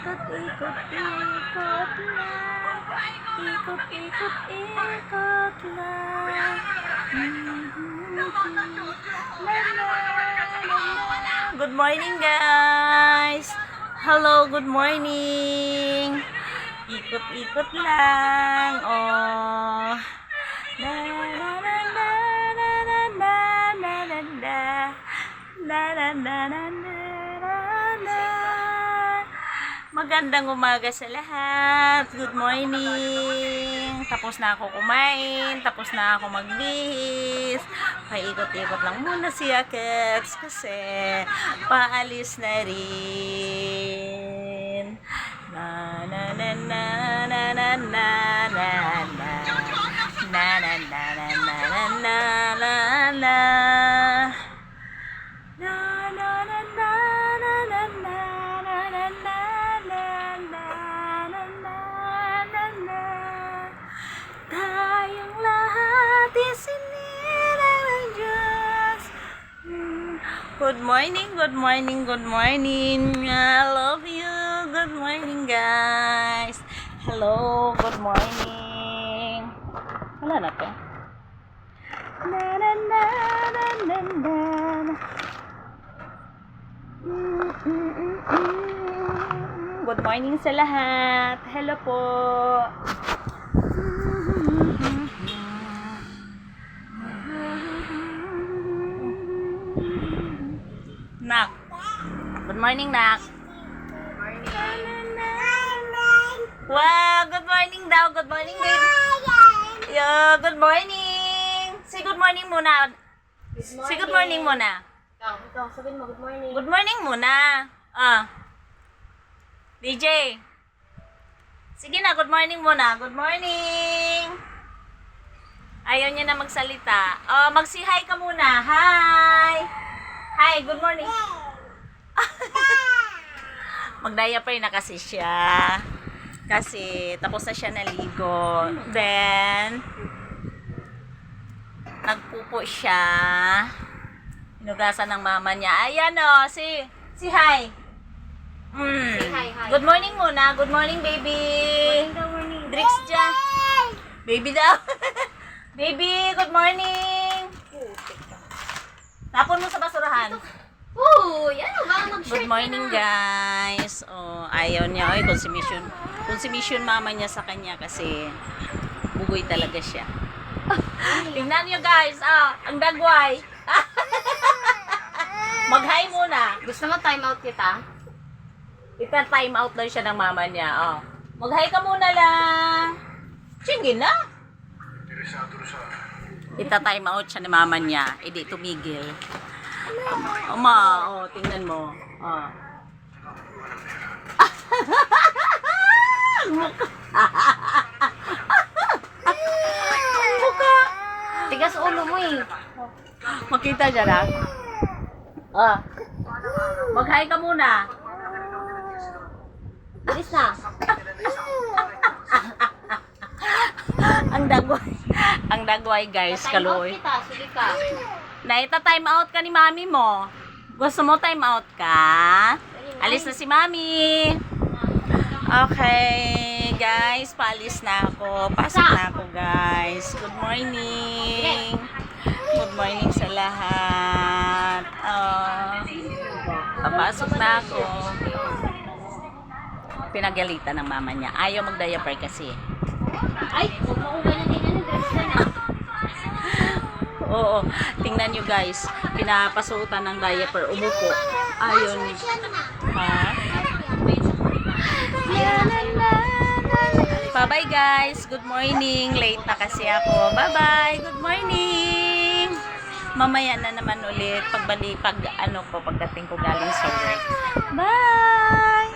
ikot, ikot, ikot lang. Ikot, ikot, ikot lang. Good morning, guys. Hello, good morning. Ikot, ikot lang. Oh. La la la la la la la la la la. La la la la la la. Magandang umaga sa lahat. Good morning. Tapos na ako kumain. Tapos na ako magbihis. Paikot-ikot lang muna si Akets kasi paalis na rin. Na na na na na na na na na na na na na na na na. Tayong lahat isinilang ng Diyos. Good morning, good morning, good morning. I love you. Good morning, guys. Hello, good morning. Wala na to. Na na na na na na. Good morning sa lahat. Hello po. Nak. Good morning, Nak. Wow, good morning daw. Good morning, baby. Yeah, good morning. Say good morning muna. Say good morning muna. Ikaw, sabihin mo, good morning. Good morning muna. DJ. Sige na, good morning muna. Good morning. Ayaw niya na magsalita. Mag-say hi ka muna. Hi. Hi, good morning. Mag-diaper na kasi siya. Kasi tapos na siya naligo. Then, nagpupo siya. Hinugasan ng mama niya. Ayan o, si hi. Say hi, hi. Good morning muna. Good morning, baby. Morning. Drix dyan. Baby daw. Baby, good morning. Tapon mo sa basurahan. Yan o, baka mag-shirt Good morning, guys. Oh, ayaw niya. Oy, consumption mama niya sa kanya kasi bugoy talaga siya. Tingnan niyo, guys. Ang dagway. Mag-hi muna. Gusto mo time out kita? Ita-time out daw siya ng mama niya. Mag-hi ka muna lang. Sige na. Ita-time out siya ng mama niya. Hindi tumigil. Tingnan mo. Mukha. Tigas ulo mo eh. Makita siya lang. Mag-hi ka muna. Bilis na. Ang dagway, guys, Time out kaloy. kita, sige ka. Time out ka ni mami mo. Gusto mo time out ka? Alis na si mami. Okay, guys, paalis na ako. Pasok na ako, guys. Good morning. Good morning sa lahat. Papasok na ako. Pinagalitan ng mama niya. Ayaw mag-diaper kasi. Ay, huwag mo kong ganyan yung dress na na. Oo, tingnan nyo, guys. Pinapasutan ng diaper. Umupo. Ayun. Ha? Bye-bye, guys. Good morning. Late na kasi ako. Bye-bye. Good morning. Mamaya na naman ulit pagdating ko galing sa work. Bye!